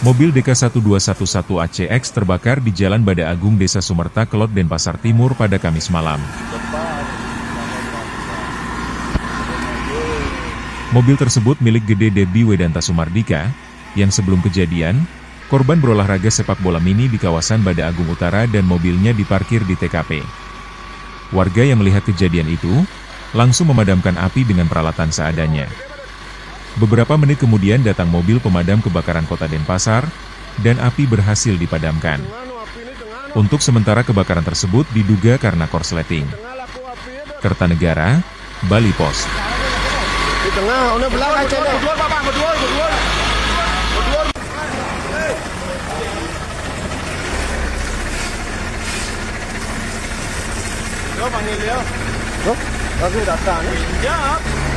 Mobil DK1211ACX terbakar di Jalan Bada Agung Desa Sumerta Kelot Denpasar Timur pada Kamis malam. Mobil tersebut milik Gede Debi Wedanta Sumardika, yang sebelum kejadian, korban berolahraga sepak bola mini di kawasan Bada Agung Utara dan mobilnya diparkir di TKP. Warga yang melihat kejadian itu, langsung memadamkan api dengan peralatan seadanya. Beberapa menit kemudian datang mobil pemadam kebakaran Kota Denpasar, dan api berhasil dipadamkan. Untuk sementara kebakaran tersebut diduga karena korsleting. Kertanegara, Bali Post. Di tengah, udah belakang aja deh. Berdua, Bapak, berdua. Yo, panggil dia. Loh, langsung datang. Siap.